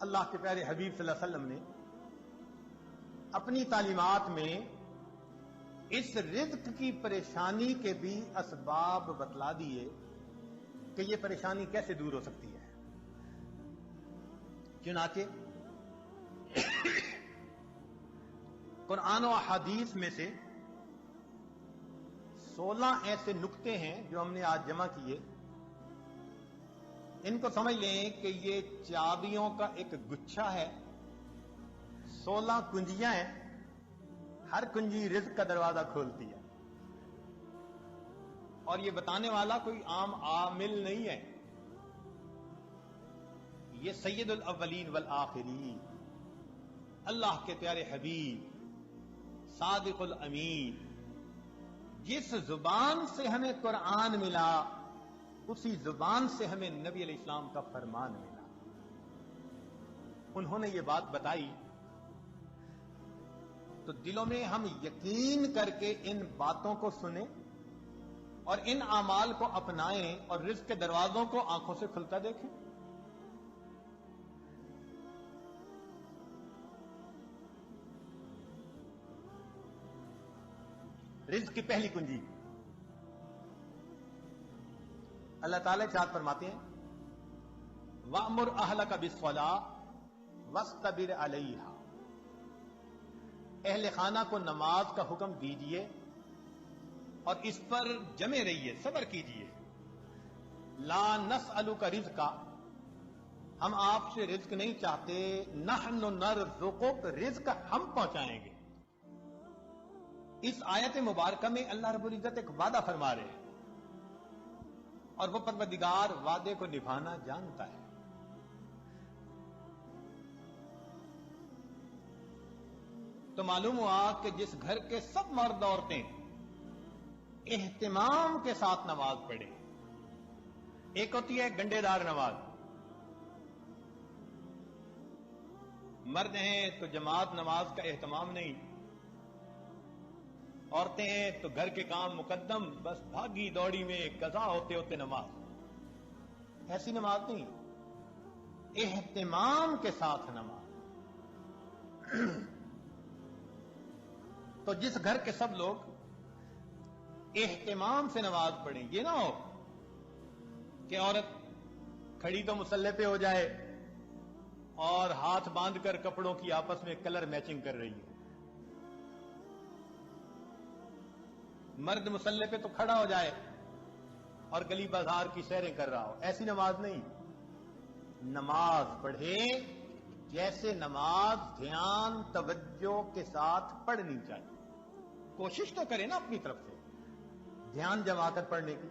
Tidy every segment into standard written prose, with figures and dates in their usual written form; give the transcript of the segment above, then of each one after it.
اللہ کے پیارے حبیب صلی اللہ علیہ وسلم نے اپنی تعلیمات میں اس رزق کی پریشانی کے بھی اسباب بتلا دیے کہ یہ پریشانی کیسے دور ہو سکتی ہے. چنانچہ قرآن و احادیث میں سے 16 ایسے نکتے ہیں جو ہم نے آج جمع کیے. ان کو سمجھ لیں کہ یہ چابیوں کا ایک گچھا ہے. 16 کنجیاں ہیں، ہر کنجی رزق کا دروازہ کھولتی ہے. اور یہ بتانے والا کوئی عام عامل نہیں ہے، یہ سید الاولین والآخرین اللہ کے پیارے حبیب صادق الامین، جس زبان سے ہمیں قرآن ملا اسی زبان سے ہمیں نبی علیہ السلام کا فرمان ملا. انہوں نے یہ بات بتائی تو دلوں میں ہم یقین کر کے ان باتوں کو سنیں اور ان اعمال کو اپنائیں اور رزق کے دروازوں کو آنکھوں سے کھلتا دیکھیں. رزق کی پہلی کنجی اللہ تعالی ارشاد فرماتے ہیں وَأْمُرْ أَهْلَكَ بِالصَّلَاةِ وَاصْطَبِرْ عَلَيْهَا، اہل خانہ کو نماز کا حکم دیجئے اور اس پر جمے رہیے، صبر کیجئے. لا نسألک رزقا، ہم آپ سے رزق نہیں چاہتے، نحن نرزقک، رزق ہم پہنچائیں گے. اس آیت مبارکہ میں اللہ رب العزت ایک وعدہ فرما رہے ہیں اور وہ پروردگار وعدے کو نبھانا جانتا ہے. تو معلوم ہوا کہ جس گھر کے سب مرد عورتیں اہتمام کے ساتھ نماز پڑھیں، ایک ہوتی ہے گنڈے دار نماز، مرد ہیں تو جماعت نماز کا اہتمام نہیں، عورتیں ہیں تو گھر کے کام مقدم، بس بھاگی دوڑی میں قضا ہوتے ہوتے نماز. ایسی نماز نہیں، اہتمام کے ساتھ نماز. تو جس گھر کے سب لوگ اہتمام سے نماز پڑھیں، یہ نہ ہو کہ عورت کھڑی تو مصلی پہ ہو جائے اور ہاتھ باندھ کر کپڑوں کی آپس میں کلر میچنگ کر رہی ہے، مرد مصلی پہ تو کھڑا ہو جائے اور گلی بازار کی سیریں کر رہا ہو. ایسی نماز نہیں. نماز پڑھے جیسے نماز دھیان توجہ کے ساتھ پڑھنی چاہیے. کوشش تو کرے نا اپنی طرف سے دھیان جما کر پڑھنے کی.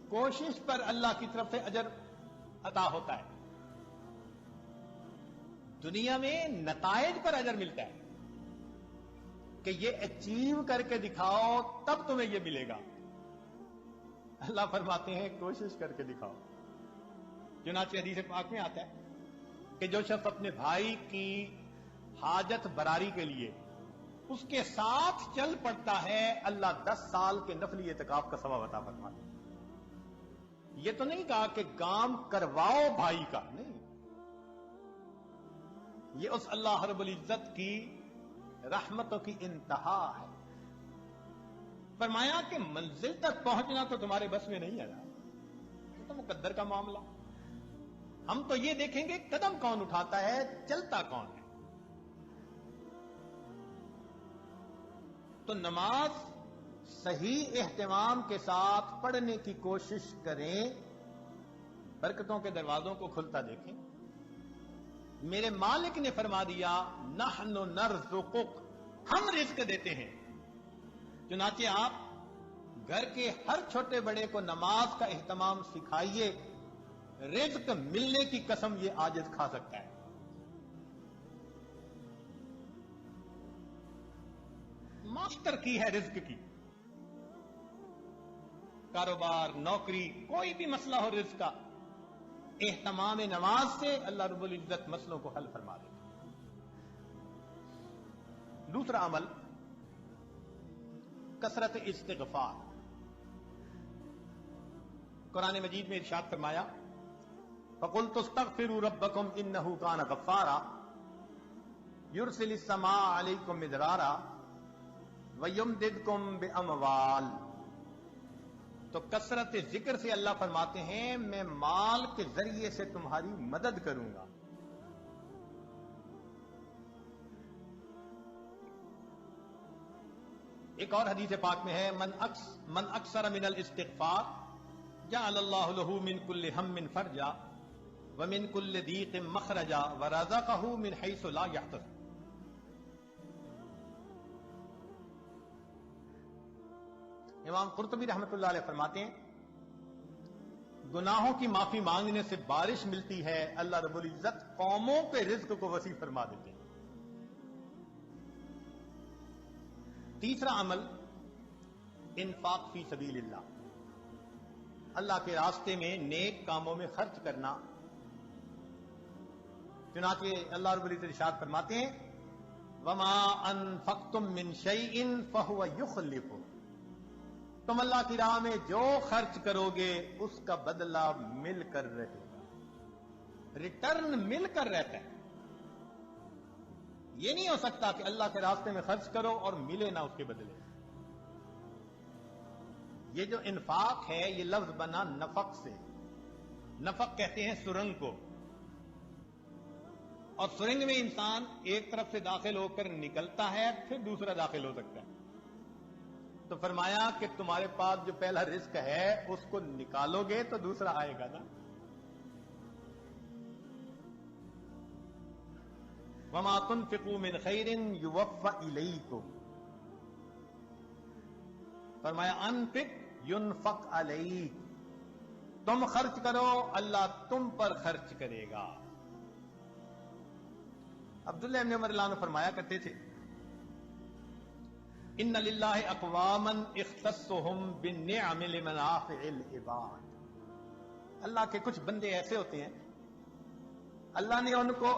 کوشش پر اللہ کی طرف سے اجر عطا ہوتا ہے، دنیا میں نتائج پر اجر ملتا ہے کہ یہ اچیو کر کے دکھاؤ تب تمہیں یہ ملے گا. اللہ فرماتے ہیں کوشش کر کے دکھاؤ. چنانچہ حدیث پاک میں آتا ہے کہ جو شخص اپنے بھائی کی حاجت براری کے لیے اس کے ساتھ چل پڑتا ہے، اللہ 10 سال کے نفلی اعتکاف کا ثواب عطا فرماتا ہے. یہ تو نہیں کہا کہ کام کرواؤ بھائی کا، نہیں، یہ اس اللہ رب العزت کی رحمتوں کی انتہا ہے. فرمایا کہ منزل تک پہنچنا تو تمہارے بس میں نہیں ہے، یہ تو مقدر کا معاملہ. ہم تو یہ دیکھیں گے قدم کون اٹھاتا ہے، چلتا کون ہے. تو نماز صحیح اہتمام کے ساتھ پڑھنے کی کوشش کریں، برکتوں کے دروازوں کو کھلتا دیکھیں. میرے مالک نے فرما دیا نحن نرزقک، ہم رزق دیتے ہیں. چنانچہ آپ گھر کے ہر چھوٹے بڑے کو نماز کا اہتمام سکھائیے، رزق ملنے کی قسم یہ عاجز کھا سکتا ہے. ماسٹر کی ہے رزق کی. کاروبار، نوکری، کوئی بھی مسئلہ ہو رزق کا، اہتمام نماز سے اللہ رب العزت مسئلوں کو حل فرما دے. دوسرا عمل کثرت استغفار. قرآن مجید میں ارشاد فرمایا فَقُلْتُ اسْتَغْفِرُوا رَبَّكُمْ إِنَّهُ كَانَ غَفَّارًا يُرْسِلِ السَّمَاءَ عَلَيْكُمْ مِدْرَارًا وَيُمْدِدْكُمْ بِأَمْوَالٍ. تو کثرت ذکر سے اللہ فرماتے ہیں میں مال کے ذریعے سے تمہاری مدد کروں گا. ایک اور حدیث پاک میں ہے من اکثر من الاستغفار جعل اللہ له من كل هم فرجا ومن كل ضيق مخرجا ورزقه من حيث لا يحتسب. امام قرطبی رحمۃ اللہ علیہ فرماتے ہیں گناہوں کی معافی مانگنے سے بارش ملتی ہے، اللہ رب العزت قوموں کے رزق کو وسیع فرما دیتے ہیں. تیسرا عمل انفاق فی سبیل اللہ، اللہ کے راستے میں نیک کاموں میں خرچ کرنا. چنانچہ اللہ رب العزت ارشاد فرماتے ہیں وما انفقتم من شیء فهو يخلفه. تم اللہ کی راہ میں جو خرچ کرو گے اس کا بدلہ مل کر رہے گا، ریٹرن مل کر رہتا ہے. یہ نہیں ہو سکتا کہ اللہ کے راستے میں خرچ کرو اور ملے نہ اس کے بدلے. یہ جو انفاق ہے یہ لفظ بنا نفق سے. نفق کہتے ہیں سرنگ کو، اور سرنگ میں انسان ایک طرف سے داخل ہو کر نکلتا ہے پھر دوسرا داخل ہو سکتا ہے. تو فرمایا کہ تمہارے پاس جو پہلا رزق ہے اس کو نکالو گے تو دوسرا آئے گا نا. وما تنفقوا من خیر یوفى الیکم. فرمایا انفق ينفق علیک، تم خرچ کرو اللہ تم پر خرچ کرے گا. عبداللہ ابن عمر اللہ عنہ فرمایا کرتے تھے ان للہ اقواما اختصهم بالنعم لمنافع العباد. اللہ کے کچھ بندے ایسے ہوتے ہیں اللہ نے ان کو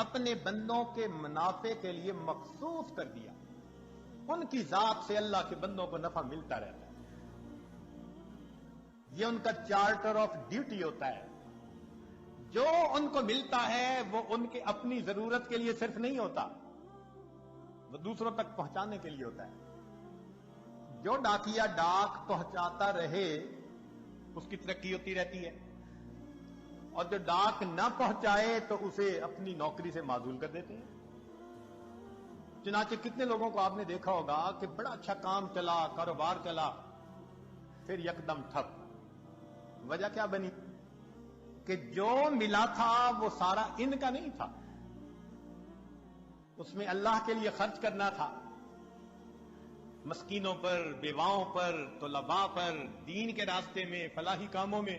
اپنے بندوں کے منافع کے لیے مخصوص کر دیا. ان کی ذات سے اللہ کے بندوں کو نفع ملتا رہتا ہے. یہ ان کا چارٹر آف ڈیوٹی ہوتا ہے. جو ان کو ملتا ہے وہ ان کے اپنی ضرورت کے لیے صرف نہیں ہوتا، وہ دوسروں تک پہنچانے کے لیے ہوتا ہے. جو ڈاکیا ڈاک پہنچاتا رہے اس کی ترقی ہوتی رہتی ہے، اور جو ڈاک نہ پہنچائے تو اسے اپنی نوکری سے معزول کر دیتے ہیں. چنانچہ کتنے لوگوں کو آپ نے دیکھا ہوگا کہ بڑا اچھا کام چلا، کاروبار چلا، پھر یکدم ٹھپ. وجہ کیا بنی؟ کہ جو ملا تھا وہ سارا ان کا نہیں تھا، اس میں اللہ کے لیے خرچ کرنا تھا، مسکینوں پر، بیواؤں پر، طلباء پر، دین کے راستے میں، فلاحی کاموں میں.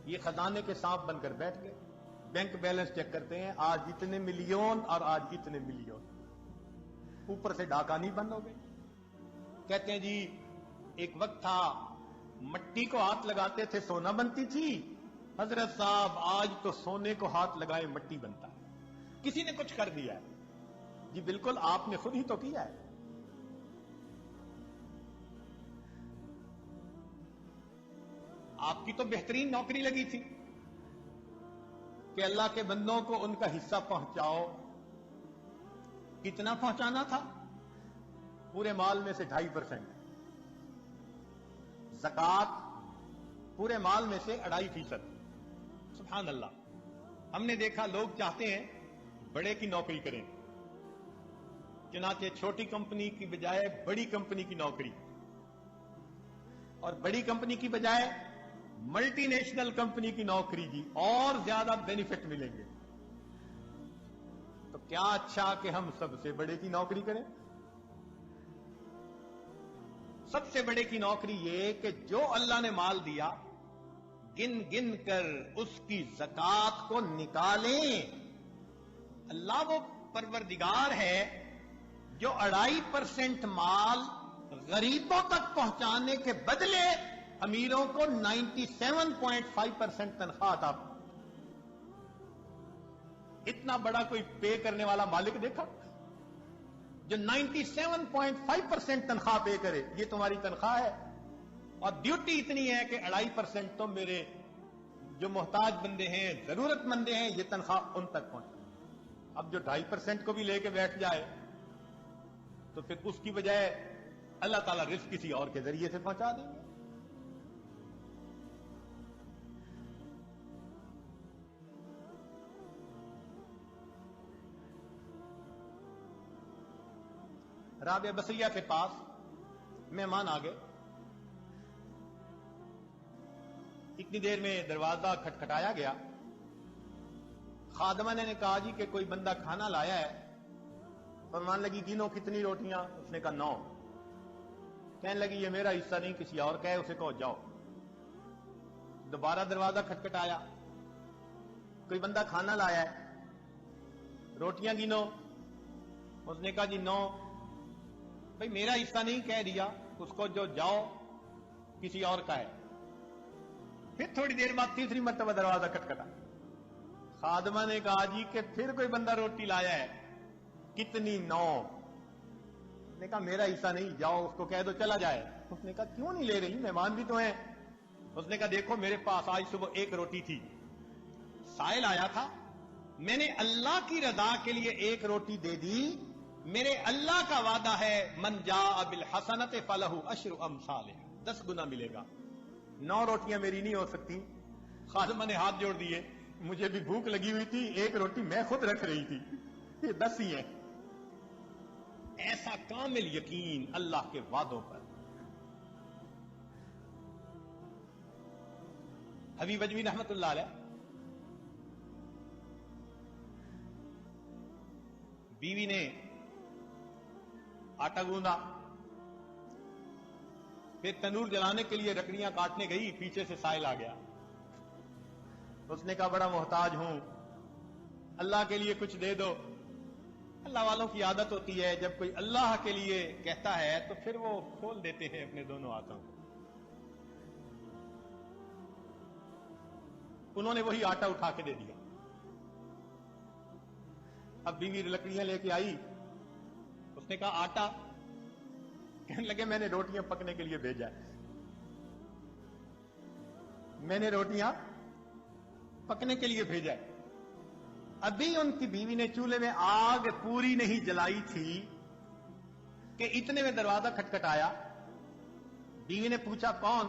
یہ خزانے کے سانپ بن کر بیٹھ گئے. بینک بیلنس چیک کرتے ہیں آج اتنے ملین اور آج اتنے ملین، اوپر سے ڈاکانی بند ہو گئے. کہتے ہیں جی ایک وقت تھا مٹی کو ہاتھ لگاتے تھے سونا بنتی تھی، حضرت صاحب آج تو سونے کو ہاتھ لگائے مٹی بنتا ہے. کسی نے کچھ کر دیا ہے؟ جی بالکل آپ نے خود ہی تو کیا ہے. آپ کی تو بہترین نوکری لگی تھی کہ اللہ کے بندوں کو ان کا حصہ پہنچاؤ. کتنا پہنچانا تھا؟ پورے مال میں سے 2.5%. زکوٰۃ پورے مال میں سے 2.5%. سبحان اللہ. ہم نے دیکھا لوگ چاہتے ہیں بڑے کی نوکری کریں، چنانچہ چھوٹی کمپنی کی بجائے بڑی کمپنی کی نوکری، اور بڑی کمپنی کی بجائے ملٹی نیشنل کمپنی کی نوکری دی، اور زیادہ بینیفٹ ملیں گے. تو کیا اچھا کہ ہم سب سے بڑے کی نوکری کریں. سب سے بڑے کی نوکری یہ کہ جو اللہ نے مال دیا گن گن کر اس کی زکوٰۃ کو نکالیں. اللہ وہ پروردگار ہے جو 2.5% مال غریبوں تک پہنچانے کے بدلے امیروں کو 97.5% تنخواہ عطا. اتنا بڑا کوئی پے کرنے والا مالک دیکھا جو 97.5% تنخواہ پے کرے؟ یہ تمہاری تنخواہ ہے اور ڈیوٹی اتنی ہے کہ 2.5% تم میرے جو محتاج بندے ہیں، ضرورت مندے ہیں، یہ تنخواہ ان تک پہنچے۔ اب جو 2.5% کو بھی لے کے بیٹھ جائے تو پھر اس کی بجائے اللہ تعالیٰ رزق کسی اور کے ذریعے سے پہنچا دیں گے۔ رابعہ بصریہ کے پاس مہمان آ گئے، اتنی دیر میں دروازہ کھٹکھٹایا گیا، خادمہ نے کہا جی کہ کوئی بندہ کھانا لایا ہے۔ فرمان لگی گنو کتنی روٹیاں؟ اس نے کہا 9۔ کہنے لگی یہ میرا حصہ نہیں، کسی اور کا ہے، اسے کہو جاؤ۔ دوبارہ دروازہ کھٹکھٹایا، کوئی بندہ کھانا لایا ہے، روٹیاں گنو۔ اس نے کہا جی 9۔ بھئی میرا حصہ نہیں، کہہ دیا، اس کو جو جاؤ، کسی اور کا ہے۔ پھر تھوڑی دیر بعد تیسری مرتبہ دروازہ کھٹکھٹا، خادمہ نے کہا جی کہ پھر کوئی بندہ روٹی لایا ہے، کتنی؟ 9۔ اس نے کہا میرا حصہ نہیں، جاؤ اس کو کہہ دو چلا جائے۔ اس نے کہا کیوں نہیں لے رہی، مہمان بھی تو ہیں۔ اس نے کہا دیکھو میرے پاس آج صبح 1 روٹی تھی، سائل آیا تھا، میں نے اللہ کی رضا کے لیے 1 روٹی دے دی۔ میرے اللہ کا وعدہ ہے من جاء بالحسنۃ فلہ عشر امثالھا، 10 گنا ملے گا۔ 9 روٹیاں میری نہیں ہو سکتی۔ خادمہ نے ہاتھ جوڑ دیے، مجھے بھی بھوک لگی ہوئی تھی، 1 روٹی میں خود رکھ رہی تھی، یہ 10 ہی ہیں۔ ایسا کامل یقین اللہ کے وعدوں پر۔ حبیب اجمی رحمت اللہ علیہ، بیوی نے آٹا گوندا، پھر تنور جلانے کے لیے لکڑیاں کاٹنے گئی، پیچھے سے سائل آ گیا۔ اس نے کہا بڑا محتاج ہوں، اللہ کے لیے کچھ دے دو۔ اللہ والوں کی عادت ہوتی ہے جب کوئی اللہ کے لیے کہتا ہے تو پھر وہ کھول دیتے ہیں اپنے دونوں ہاتھوں کو۔ انہوں نے وہی آٹا اٹھا کے دے دیا۔ اب بیوی لکڑیاں لے کے آئی، اس نے کہا آٹا؟ کہنے لگے میں نے روٹیاں پکنے کے لیے بھیجا ہے، میں نے روٹیاں پکنے کے لیے بھیجا ہے۔ ابھی ان کی بیوی نے چولہے میں آگ پوری نہیں جلائی تھی کہ اتنے میں دروازہ کھٹکھٹایا۔ بیوی نے پوچھا کون؟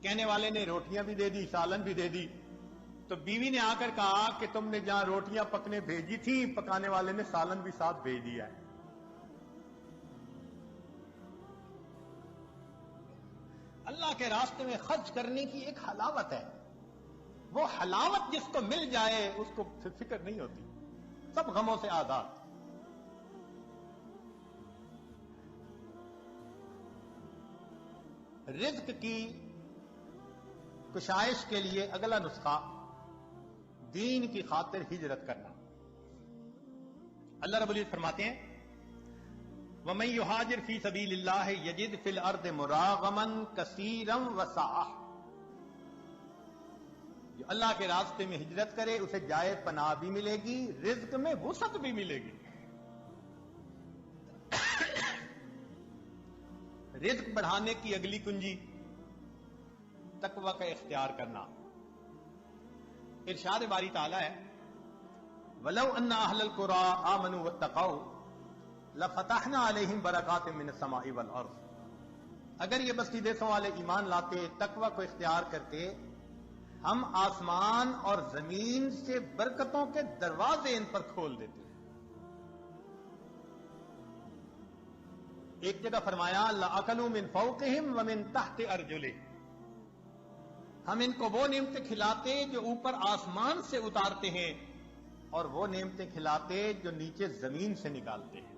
کہنے والے نے روٹیاں بھی دے دی، سالن بھی دے دی۔ تو بیوی نے آ کر کہا کہ تم نے جہاں روٹیاں پکنے بھیجی تھی، پکانے والے نے سالن بھی ساتھ بھیج دیا ہے۔ اللہ کے راستے میں خرچ کرنے کی ایک حلاوت ہے، وہ حلاوت جس کو مل جائے اس کو فکر نہیں ہوتی، سب غموں سے آزاد۔ رزق کی کشائش کے لیے اگلا نسخہ دین کی خاطر ہجرت کرنا۔ اللہ رب العزت فرماتے ہیں وَمَن يُهَاجِرْ فِي سَبِيلِ اللَّهِ يَجِدْ فِي الْأَرْضِ مُرَاغَمًا كَثِيرًا وَسَعَةً، جو اللہ کے راستے میں ہجرت کرے اسے جائے پناہ بھی ملے گی، رزق میں وسعت بھی ملے گی۔ رزق بڑھانے کی اگلی کنجی تقوی کا اختیار کرنا۔ ارشاد باری تعالیٰ ہے وَلَوْ أَنَّ أَهْلَ الْقُرَىٰ آمَنُوا وَاتَّقَوْا لَفَتَحْنَا عَلَيْهِمْ بَرَكَاتٍ مِّنَ السَّمَاءِ وَالْأَرْضِ، اگر یہ بستی دیسوں والے ایمان لاتے، تقوی کو اختیار کرتے، ہم آسمان اور زمین سے برکتوں کے دروازے ان پر کھول دیتے۔ ایک جگہ فرمایا لَأَكَلُوا مِن فَوْقِهِمْ وَمِن تَحْتِ أَرْجُلِهِمْ، ہم ان کو وہ نعمتیں کھلاتے جو اوپر آسمان سے اتارتے ہیں اور وہ نعمتیں کھلاتے جو نیچے زمین سے نکالتے ہیں۔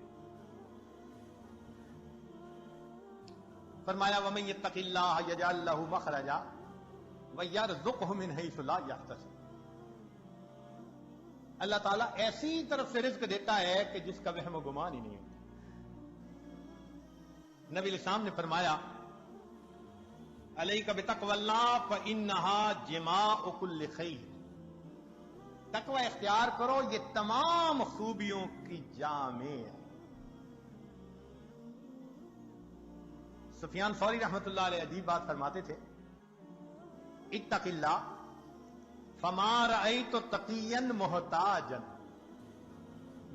فرمایا وَمَن يَتَّقِ اللَّهَ يَجْعَل لَّهُ مَخْرَجًا وَيَرْزُقْهُ مِنْ حَيْثُ لَا يَحْتَسِبُ، اللہ تعالیٰ ایسی طرف سے رزق دیتا ہے کہ جس کا وہم و گمان ہی نہیں ہوتا۔ نبی علیہ السلام نے فرمایا علیک بتقوی اللہ فإنہا جماع کل خیر، تقوی اختیار کرو یہ تمام خوبیوں کی جامع ہے۔ سفیان ثوری رحمت اللہ علیہ عجیب بات فرماتے تھے اتق اللہ فما رأیت تقیا محتاجا،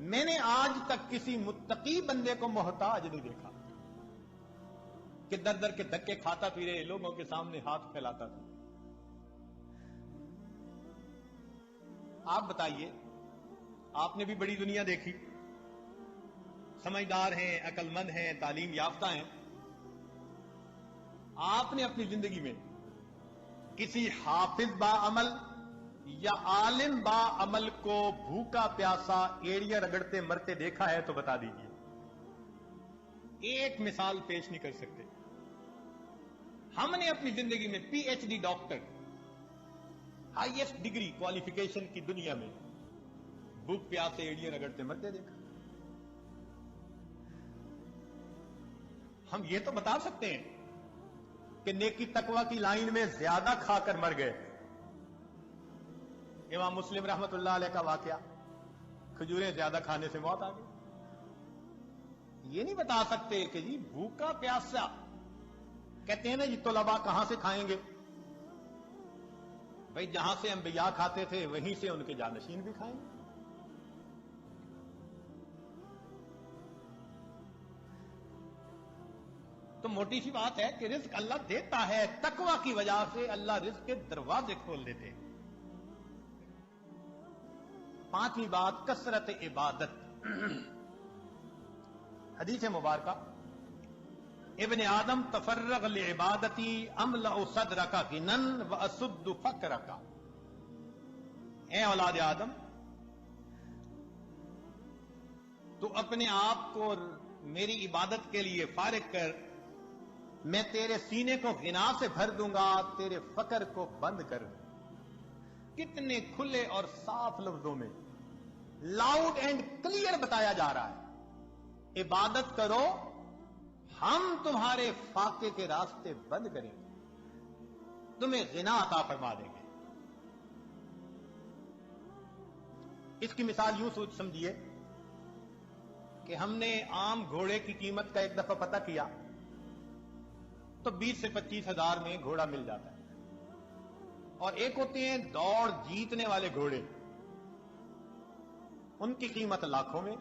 میں نے آج تک کسی متقی بندے کو محتاج نہیں دیکھا کہ در در کے دھکے کھاتا پھرے لوگوں کے سامنے ہاتھ پھیلاتا تھا۔ آپ بتائیے، آپ نے بھی بڑی دنیا دیکھی، سمجھدار ہیں، عقل مند ہیں، تعلیم یافتہ ہیں، آپ نے اپنی زندگی میں کسی حافظ با عمل یا عالم با عمل کو بھوکا پیاسا ایڑیاں رگڑتے مرتے دیکھا ہے تو بتا دیجئے۔ ایک مثال پیش نہیں کر سکتے۔ ہم نے اپنی زندگی میں P H D doctor, highest degree qualification کی دنیا میں بھوک پیاسے ایڑیاں رگڑتے مرتے دیکھا۔ ہم یہ تو بتا سکتے ہیں کہ نیکی تقوی کی لائن میں زیادہ کھا کر مر گئے۔ امام مسلم رحمت اللہ علیہ کا واقعہ، کھجوریں زیادہ کھانے سے موت آ گئی۔ یہ نہیں بتا سکتے کہ جی بھوکا پیاسا، کہتے ہیں نا جی طلباء کہاں سے کھائیں گے؟ بھئی جہاں سے انبیاء کھاتے تھے وہیں سے ان کے جانشین بھی کھائیں گے۔ تو موٹی سی بات ہے کہ رزق اللہ دیتا ہے، تقوی کی وجہ سے اللہ رزق کے دروازے کھول دیتے ہیں۔ پانچویں بات، کثرت عبادت۔ حدیث مبارکہ، ابن آدم تفرغ لعبادتی املأ صدرک غنى واسد فقرک۔ اے اولاد آدم، تو اپنے آپ کو میری عبادت کے لیے فارغ کر، میں تیرے سینے کو غنا سے بھر دوں گا، تیرے فقر کو بند کر۔ کتنے کھلے اور صاف لفظوں میں، لاؤڈ اینڈ کلیئر بتایا جا رہا ہے، عبادت کرو، ہم تمہارے فاقے کے راستے بند کریں گے، تمہیں غنا عطا فرما دیں گے۔ اس کی مثال یوں سوچ سمجھیے کہ ہم نے عام گھوڑے کی قیمت کا ایک دفعہ پتہ کیا تو 20 سے 25 ہزار میں گھوڑا مل جاتا ہے، اور ایک ہوتے ہیں دوڑ جیتنے والے گھوڑے، ان کی قیمت لاکھوں میں۔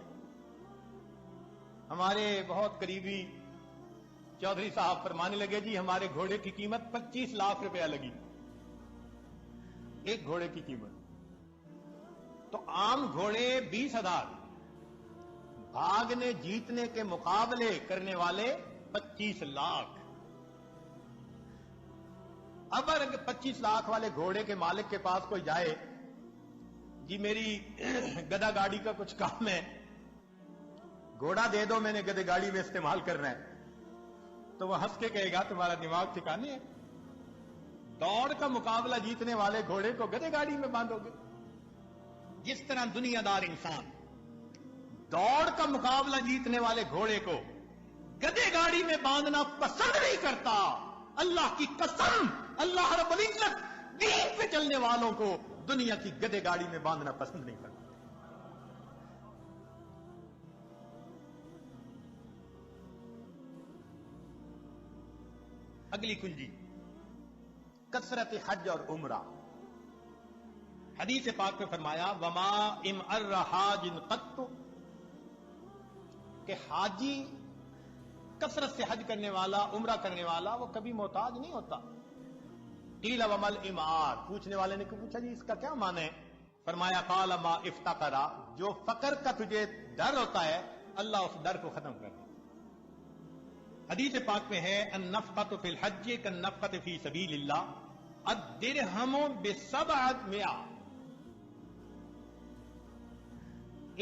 ہمارے بہت قریبی چودھری صاحب فرمانے لگے جی ہمارے گھوڑے کی قیمت 25 لاکھ روپیہ لگی، ایک گھوڑے کی قیمت۔ تو عام گھوڑے 20,000، بھاگنے جیتنے کے مقابلے کرنے والے 25 لاکھ۔ اب اگر 25 لاکھ والے گھوڑے کے مالک کے پاس کوئی جائے، جی میری گدا گاڑی کا کچھ کام ہے، گھوڑا دے دو، میں نے گدے گاڑی میں استعمال کرنا ہے، تو وہ ہنس کے کہے گا تمہارا دماغ ٹھکانے ہے؟ دوڑ کا مقابلہ جیتنے والے گھوڑے کو گدے گاڑی میں باندھو گے؟ جس طرح دنیا دار انسان دوڑ کا مقابلہ جیتنے والے گھوڑے کو گدے گاڑی میں باندھنا پسند نہیں کرتا، اللہ کی قسم، اللہ رب العزت دین پہ چلنے والوں کو دنیا کی گدے گاڑی میں باندھنا پسند نہیں کرتا۔ اگلی کنجی، کثرت حج اور عمرہ۔ حدیث پاک میں فرمایا وما امر حاج قط، کہ حاجی کثرت سے حج کرنے والا، عمرہ کرنے والا، وہ کبھی محتاج نہیں ہوتا۔ قیل وما الامار، پوچھنے والے نے پوچھا جی اس کا کیا معنی ہے؟ فرمایا قال ما افتقرا، جو فقر کا تجھے ڈر ہوتا ہے اللہ اس ڈر کو ختم کر دے۔ حدیث پاک میں ہے النفقۃ فی الحج کالنفقۃ فی سبیل اللہ، الدرہم ب700،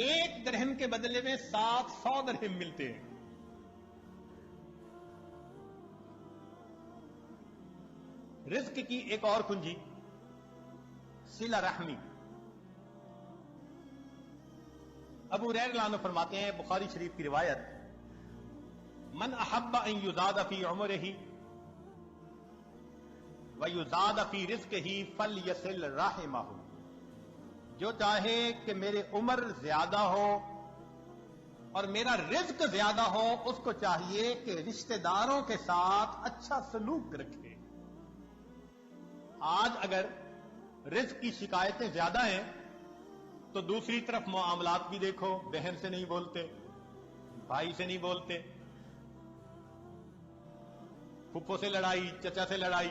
ایک درہم کے بدلے میں 700 درہم ملتے ہیں۔ رزق کی ایک اور کنجی، صلہ رحمی۔ ابو ہریرہ رضی اللہ عنہ فرماتے ہیں، بخاری شریف کی روایت، من احب ان یزاد فی عمرہ ویزاد فی رزقہ فلیصل رحمہ، جو چاہے کہ میرے عمر زیادہ ہو اور میرا رزق زیادہ ہو، اس کو چاہیے کہ رشتہ داروں کے ساتھ اچھا سلوک رکھے۔ آج اگر رزق کی شکایتیں زیادہ ہیں تو دوسری طرف معاملات بھی دیکھو، بہن سے نہیں بولتے، بھائی سے نہیں بولتے، پھپھو سے لڑائی، چچا سے لڑائی،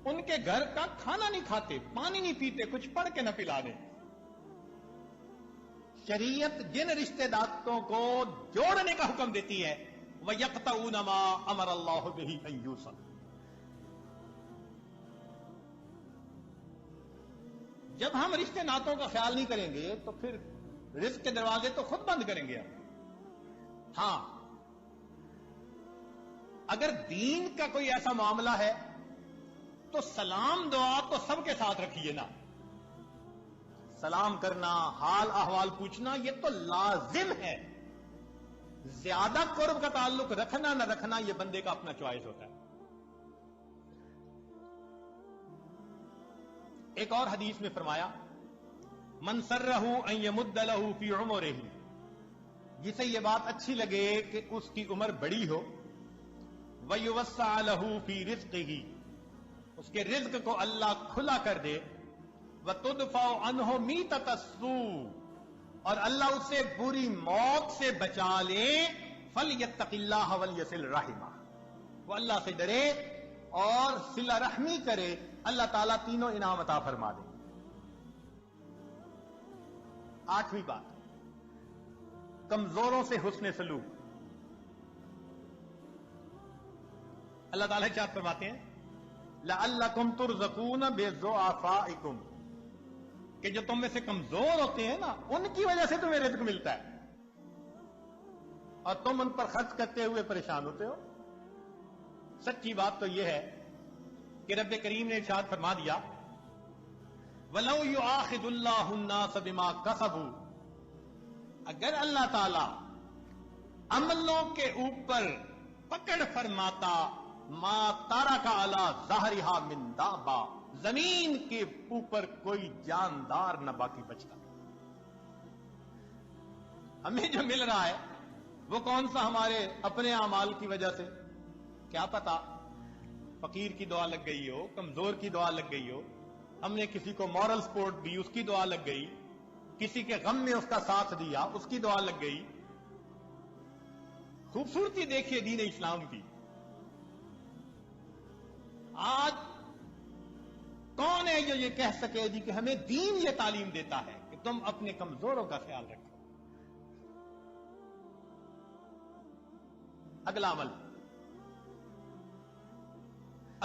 ان کے گھر کا کھانا نہیں کھاتے، پانی نہیں پیتے، کچھ پڑھ کے نہ پلا دیں۔ شریعت جن رشتے داروں کو جوڑنے کا حکم دیتی ہے وَيَقْطَعُونَ مَا أَمَرَ اللَّهُ بِهِ أَن يُوصَلَ، جب ہم رشتے ناتوں کا خیال نہیں کریں گے تو پھر رزق کے دروازے تو خود بند کریں گے ہم۔ ہاں، اگر دین کا کوئی ایسا معاملہ ہے تو سلام دعا تو سب کے ساتھ رکھیے نا، سلام کرنا، حال احوال پوچھنا، یہ تو لازم ہے۔ زیادہ قرب کا تعلق رکھنا نہ رکھنا یہ بندے کا اپنا چوائس ہوتا ہے۔ ایک اور حدیث میں فرمایا من سرہ ان یمد لہ فی عمرہ، جسے یہ بات اچھی لگے کہ اس کی عمر بڑی ہو، ویوسع لہ فی رزقہ، اس کے رزق کو اللہ کھلا کر دے، وتدفع عنہ میتۃ السوء، اور اللہ اسے بری موت سے بچا لے، فلیتق اللہ ولیصل رحمہ، وہ اللہ سے ڈرے اور صلہ رحمی کرے، اللہ تعالیٰ تینوں انعام عطا فرما دے۔ آٹھویں بات، کمزوروں سے حسن سلوک۔ اللہ تعالیٰ ارشاد فرماتے ہیں لعلکم ترزقون بضعفائکم، کہ جو تم میں سے کمزور ہوتے ہیں نا ان کی وجہ سے تمہیں رزق ملتا ہے اور تم ان پر خرچ کرتے ہوئے پریشان ہوتے ہو۔ سچی بات تو یہ ہے کہ رب کریم نے ارشاد فرما دیا وَلَوْ يُؤَاخِذُ اللَّهُ النَّاسَ بِمَا كَسَبُوا، اگر اللہ تعالی عملوں کے اوپر پکڑ فرماتا ما ترک علی ظہرہا من دابہ، زمین کے اوپر کوئی جاندار نہ باقی بچتا۔ ہمیں جو مل رہا ہے وہ کون سا ہمارے اپنے اعمال کی وجہ سے؟ کیا پتا فقیر کی دعا لگ گئی ہو، کمزور کی دعا لگ گئی ہو، ہم نے کسی کو مورل سپورٹ دی اس کی دعا لگ گئی، کسی کے غم میں اس کا ساتھ دیا اس کی دعا لگ گئی۔ خوبصورتی دیکھیے دین اسلام کی۔ آج کون ہے جو یہ کہہ سکے جی کہ ہمیں دین یہ تعلیم دیتا ہے کہ تم اپنے کمزوروں کا خیال رکھو؟ اگلا عمل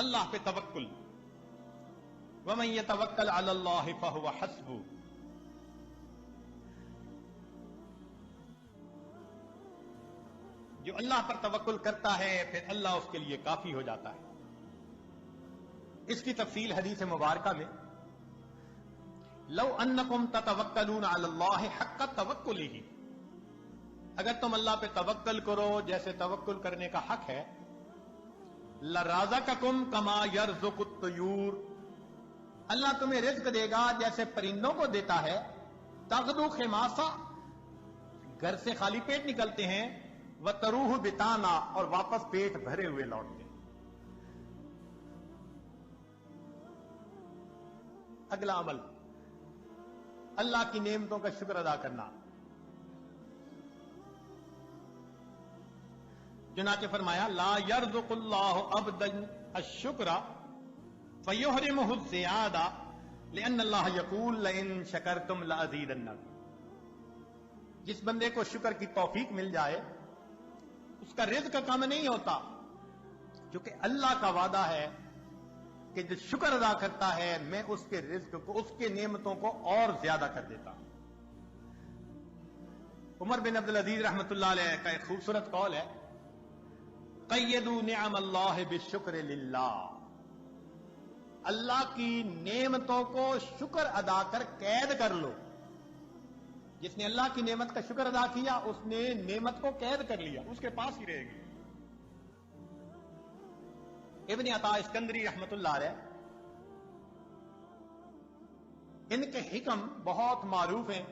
اللہ پہ توکل، وَمَن يَتَوَكَّلْ عَلَى اللَّهِ فَهُوَ حَسْبُهُ، جو اللہ پر توکل کرتا ہے پھر اللہ اس کے لیے کافی ہو جاتا ہے۔ اس کی تفصیل حدیث مبارکہ میں لو انکم تتوکلون علی اللہ حق توکلہ، اگر تم اللہ پہ توکل کرو جیسے توکل کرنے کا حق ہے، لرزقکم کما یرزق الطیور، اللہ تمہیں رزق دے گا جیسے پرندوں کو دیتا ہے، تغدو خماسا، گھر سے خالی پیٹ نکلتے ہیں، وتروح بتانا، اور واپس پیٹ بھرے ہوئے لوٹتے ہیں۔ اگلا عمل اللہ کی نعمتوں کا شکر ادا کرنا۔ چنانچہ فرمایا لا یرزق اللہ عبدا الشکر فیحرمہ الزیادہ لأن اللہ یقول لئن شکرتم لأزیدنکم، جس بندے کو شکر کی توفیق مل جائے اس کا رزق کم نہیں ہوتا، کیونکہ اللہ کا وعدہ ہے کہ جو شکر ادا کرتا ہے میں اس کے رزق کو، اس کے نعمتوں کو اور زیادہ کر دیتا ہوں۔ عمر بن عبدالعزیز رحمۃ اللہ علیہ کا ایک خوبصورت قول ہے قیدوا نعم اللہ بالشکر للہ، اللہ کی نعمتوں کو شکر ادا کر قید کر لو۔ جس نے اللہ کی نعمت کا شکر ادا کیا اس نے نعمت کو قید کر لیا، اس کے پاس ہی رہے گی۔ ابن عطا اسکندری رحمت اللہ علیہ، ان کے حکم بہت معروف ہیں،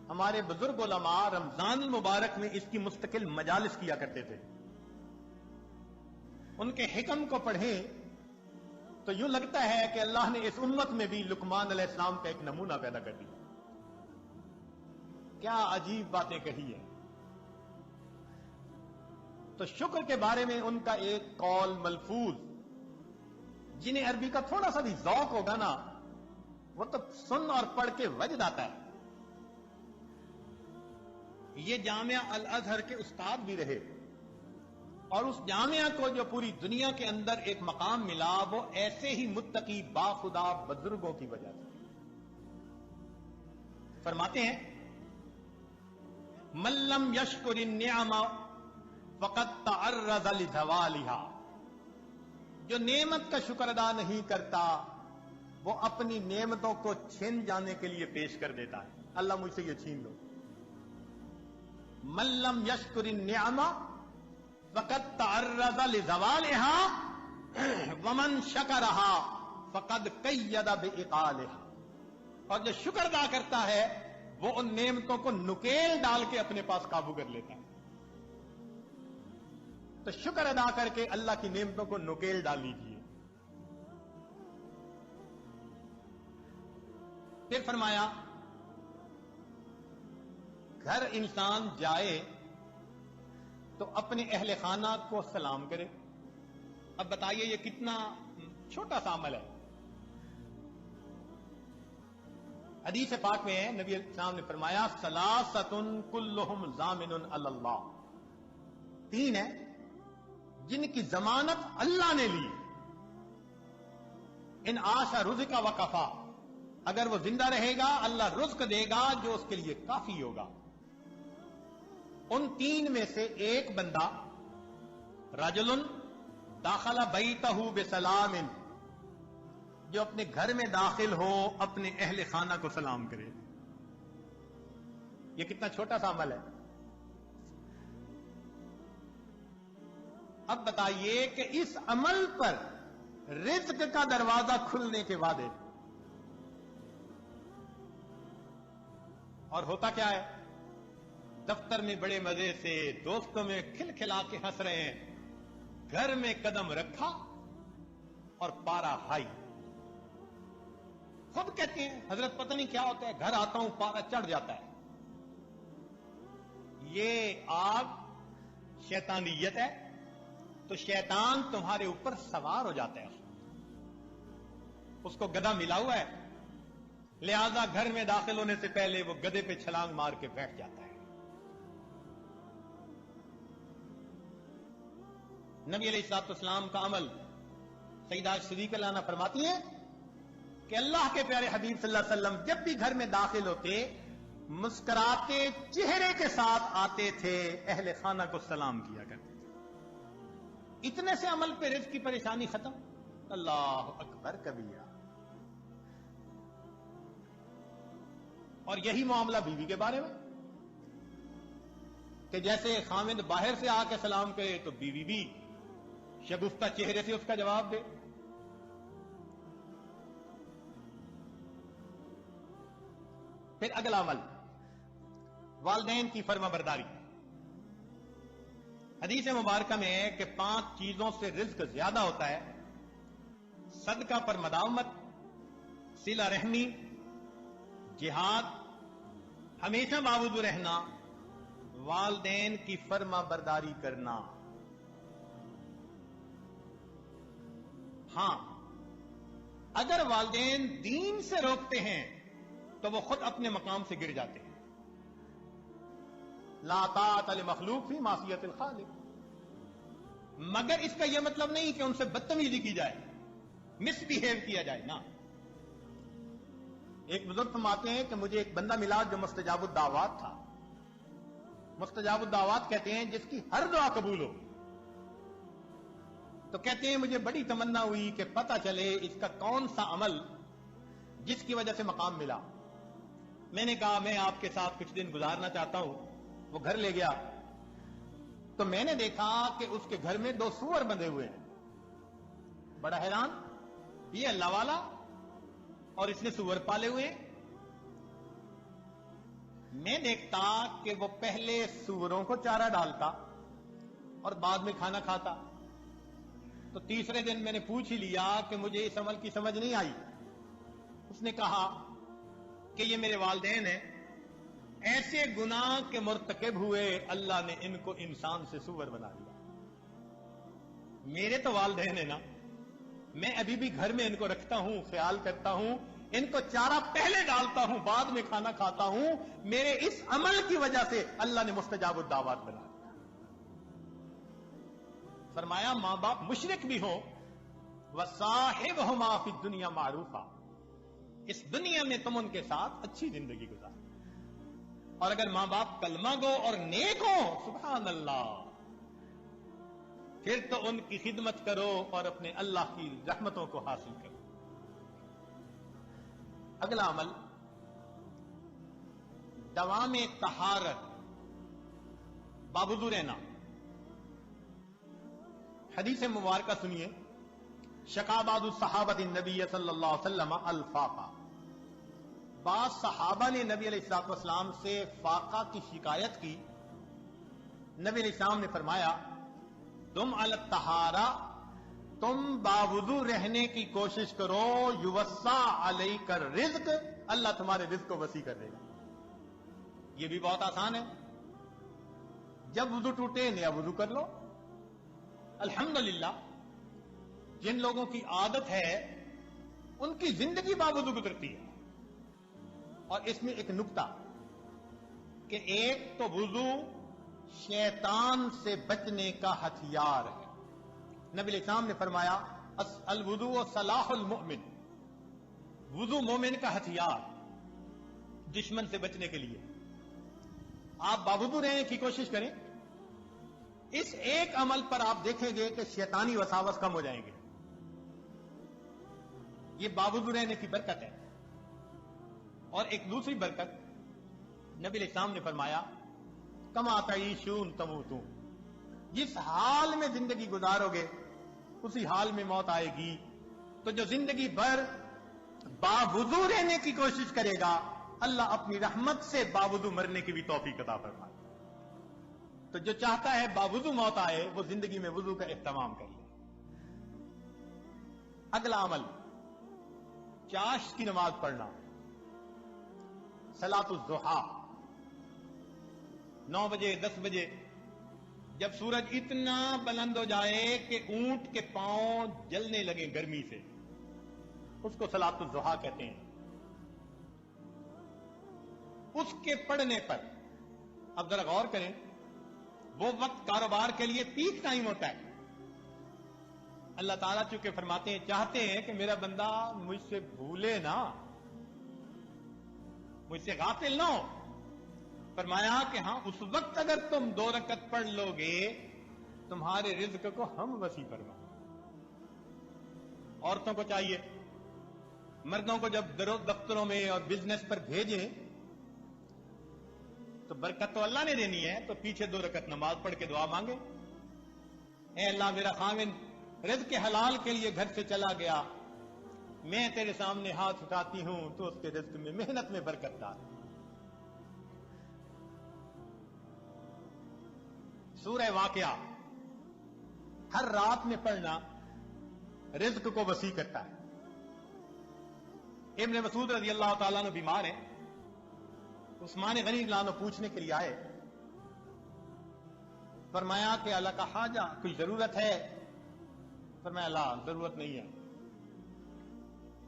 ہمارے بزرگ علماء رمضان المبارک میں اس کی مستقل مجالس کیا کرتے تھے۔ ان کے حکم کو پڑھیں تو یوں لگتا ہے کہ اللہ نے اس امت میں بھی لقمان علیہ السلام کا ایک نمونہ پیدا کر دیا. کیا عجیب باتیں کہی ہیں. تو شکر کے بارے میں ان کا ایک قول ملفوظ، جنہیں عربی کا تھوڑا سا بھی ذوق ہوگا نا، وہ تو سن اور پڑھ کے وجد آتا ہے. یہ جامعہ الازہر کے استاد بھی رہے، اور اس جامعہ کو جو پوری دنیا کے اندر ایک مقام ملا وہ ایسے ہی متقی باخدا بزرگوں کی وجہ سے. فرماتے ہیں من لم یشکر النعم فقد تعرض لزوالها، جو نعمت کا شکر ادا نہیں کرتا وہ اپنی نعمتوں کو چھن جانے کے لیے پیش کر دیتا ہے. اللہ مجھ سے یہ چھین لو. من لم یشکر النعم فقد تعرض لزوالها ومن شکرها فقد قید بعقالها، اور جو شکر ادا کرتا ہے وہ ان نعمتوں کو نکیل ڈال کے اپنے پاس قابو کر لیتا ہے. تو شکر ادا کر کے اللہ کی نعمتوں کو نکیل ڈال لیجیے. پھر فرمایا گھر انسان جائے تو اپنے اہل خانہ کو سلام کرے. اب بتائیے یہ کتنا چھوٹا سا عمل ہے. حدیث پاک میں ہے نبی علیہ السلام نے فرمایا ثلاثۃ کلہم ضامن علی اللہ، تین ہیں جن کی ضمانت اللہ نے لی. ان عاش رزق وکفا، اگر وہ زندہ رہے گا اللہ رزق دے گا جو اس کے لیے کافی ہوگا. ان تین میں سے ایک بندہ رجل داخل بیتہ بسلام، جو اپنے گھر میں داخل ہو اپنے اہل خانہ کو سلام کرے. یہ کتنا چھوٹا سا عمل ہے. اب بتائیے کہ اس عمل پر رزق کا دروازہ کھلنے کے وعدے، اور ہوتا کیا ہے؟ دفتر میں بڑے مزے سے دوستوں میں کھل کھلا کے ہنس رہے ہیں، گھر میں قدم رکھا اور پارا ہائی. خود کہتے ہیں حضرت پتہ نہیں کیا ہوتا ہے، گھر آتا ہوں پارا چڑھ جاتا ہے. یہ آگ شیطانیت ہے، تو شیطان تمہارے اوپر سوار ہو جاتا ہے. اس کو گدھا ملا ہوا ہے، لہذا گھر میں داخل ہونے سے پہلے وہ گدھے پہ چھلانگ مار کے بیٹھ جاتا ہے. نبی علیہ الصلوۃ والسلام کا عمل سیدہ صدیقہ عنہا فرماتی ہیں کہ اللہ کے پیارے حبیب صلی اللہ علیہ وسلم جب بھی گھر میں داخل ہوتے مسکراتے چہرے کے ساتھ آتے تھے، اہل خانہ کو سلام کیا کرتے تھے. اتنے سے عمل پہ رزق کی پریشانی ختم. اللہ اکبر کبیرہ. اور یہی معاملہ بیوی کے بارے میں کہ جیسے خامد باہر سے آ کے سلام کرے تو بیوی بھی شگفتہ چہرے سے اس کا جواب دے. پھر اگلا عمل والدین کی فرما برداری. حدیث مبارکہ میں ہے کہ 5 چیزوں سے رزق زیادہ ہوتا ہے: صدقہ پر مداومت، صلہ رحمی، جہاد، ہمیشہ باوجود رہنا، والدین کی فرما برداری کرنا. ہاں اگر والدین دین سے روکتے ہیں تو وہ خود اپنے مقام سے گر جاتے ہیں. لا طاعت لمخلوق فی معصیت الخالق. مگر اس کا یہ مطلب نہیں کہ ان سے بدتمیزی کی جائے، مس بہیو کیا جائے. نہ، ایک بزرگ فرماتے ہیں کہ مجھے ایک بندہ ملا جو مستجاب الدعوات تھا. مستجاب الدعوات کہتے ہیں جس کی ہر دعا قبول ہو. تو کہتے ہیں مجھے بڑی تمنا ہوئی کہ پتہ چلے اس کا کون سا عمل جس کی وجہ سے مقام ملا. میں نے کہا میں آپ کے ساتھ کچھ دن گزارنا چاہتا ہوں. وہ گھر لے گیا تو میں نے دیکھا کہ اس کے گھر میں 2 سور بندھے ہوئے ہیں. بڑا حیران، یہ اللہ والا اور اس نے سور پالے ہوئے ہیں. میں دیکھتا کہ وہ پہلے سوروں کو چارہ ڈالتا اور بعد میں کھانا کھاتا. تو تیسرے دن میں نے پوچھ ہی لیا کہ مجھے اس عمل کی سمجھ نہیں آئی. اس نے کہا کہ یہ میرے والدین ہیں، ایسے گناہ کے مرتکب ہوئے اللہ نے ان کو انسان سے سور بنا دیا. میرے تو والدین ہیں نا، میں ابھی بھی گھر میں ان کو رکھتا ہوں، خیال کرتا ہوں، ان کو چارہ پہلے ڈالتا ہوں، بعد میں کھانا کھاتا ہوں. میرے اس عمل کی وجہ سے اللہ نے مستجاب الدعوات بنا دیا. فرمایا ماں باپ مشرک بھی ہو، وصاحبہما فی الدنیا معروفا، اس دنیا میں تم ان کے ساتھ اچھی زندگی گزار. اور اگر ماں باپ کلمہ گو اور نیک ہو، سبحان اللہ، پھر تو ان کی خدمت کرو اور اپنے اللہ کی رحمتوں کو حاصل کرو. اگلا عمل دوام طہارت، باوضو رہنا. حدیث مبارکہ سنیے، شکا بعض الصحابۃ النبی صلی اللہ علیہ وسلم الفاقہ. بعض صحابہ نے نبی علیہ الصلوۃ والسلام سے فاقہ کی شکایت کی. نبی علیہ السلام نے فرمایا تم علی الطہارہ، تم باوضو رہنے کی کوشش کرو، یوسع علیک الرزق، اللہ تمہارے رزق کو وسیع کر دے گا. یہ بھی بہت آسان ہے، جب وضو ٹوٹے نیا وضو کر لو. الحمدللہ جن لوگوں کی عادت ہے ان کی زندگی باوضو گزرتی ہے. اور اس میں ایک نکتہ کہ ایک تو وضو شیطان سے بچنے کا ہتھیار ہے. نبی علیہ السلام نے فرمایا الوضوء صلاح المؤمن، وضو مومن کا ہتھیار دشمن سے بچنے کے لیے. آپ باوضو رہنے کی کوشش کریں، اس ایک عمل پر آپ دیکھیں گے کہ شیطانی وساوس کم ہو جائیں گے. یہ باوضو رہنے کی برکت ہے. اور ایک دوسری برکت نبی علیہ السلام نے فرمایا کما تعیشون تموتون، جس حال میں زندگی گزارو گے اسی حال میں موت آئے گی. تو جو زندگی بھر باوضو رہنے کی کوشش کرے گا، اللہ اپنی رحمت سے باوضو مرنے کی بھی توفیق عطا فرمائے. تو جو چاہتا ہے باوضو موت آئے، وہ زندگی میں وضو کا اہتمام کر لے. اگلا عمل چاشت کی نماز پڑھنا، صلاۃ الضحیٰ. 9 بجے 10 بجے جب سورج اتنا بلند ہو جائے کہ اونٹ کے پاؤں جلنے لگے گرمی سے، اس کو صلاۃ الضحیٰ کہتے ہیں. اس کے پڑھنے پر اب ذرا غور کریں، وہ وقت کاروبار کے لیے پیک ٹائم ہوتا ہے. اللہ تعالیٰ چونکہ فرماتے ہیں، چاہتے ہیں کہ میرا بندہ مجھ سے بھولے نہ، مجھ سے غافل نہ ہو. فرمایا کہ ہاں اس وقت اگر تم 2 رکعت پڑھ لو گے تمہارے رزق کو ہم وسیع فرما. عورتوں کو چاہیے مردوں کو جب دفتروں میں اور بزنس پر بھیجیں تو برکت تو اللہ نے دینی ہے، تو پیچھے 2 رکعت نماز پڑھ کے دعا مانگے، اے اللہ میرا خاوند رزق حلال کے لیے گھر سے چلا گیا، میں تیرے سامنے ہاتھ اٹھاتی ہوں، تو اس کے رزق میں محنت میں برکت ڈال. سورہ واقعہ ہر رات میں پڑھنا رزق کو وسیع کرتا ہے. ابن مسعود رضی اللہ تعالیٰ عنہ بیمار ہیں، عثمان غنی رضی اللہ عنہ پوچھنے کے لیے آئے. فرمایا کہ اللہ کا حاجہ، کوئی ضرورت ہے؟ فرمایا لا، ضرورت نہیں ہے.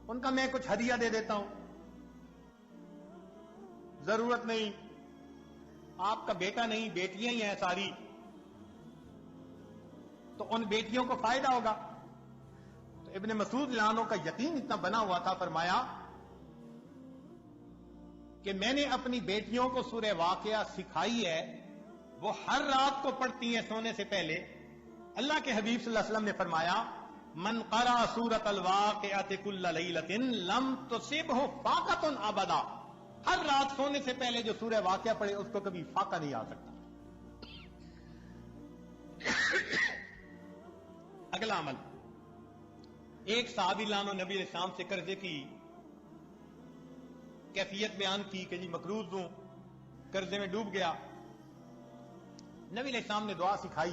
ان کا میں کچھ ہدیہ دے دیتا ہوں. ضرورت نہیں، آپ کا بیٹا نہیں بیٹیاں ہی ہیں ساری، تو ان بیٹیوں کو فائدہ ہوگا. تو ابن مسعود رضی اللہ عنہ کا یقین اتنا بنا ہوا تھا، فرمایا کہ میں نے اپنی بیٹیوں کو سورہ واقعہ سکھائی ہے، وہ ہر رات کو پڑھتی ہیں سونے سے پہلے. اللہ کے حبیب صلی اللہ علیہ وسلم نے فرمایا من قرأ سورۃ الواقعۃ کل لیلۃ لم تصبہ فاقۃ ابدا، ہر رات سونے سے پہلے جو سورہ واقعہ پڑھے اس کو کبھی فاقہ نہیں آ سکتا. اگلا عمل، ایک صحابی لانو نبی علیہ السلام سے قرضے کی کیفیت بیان کی کہ جی مقروض ہوں، قرضے میں ڈوب گیا. نبی علیہ السلام نے دعا سکھائی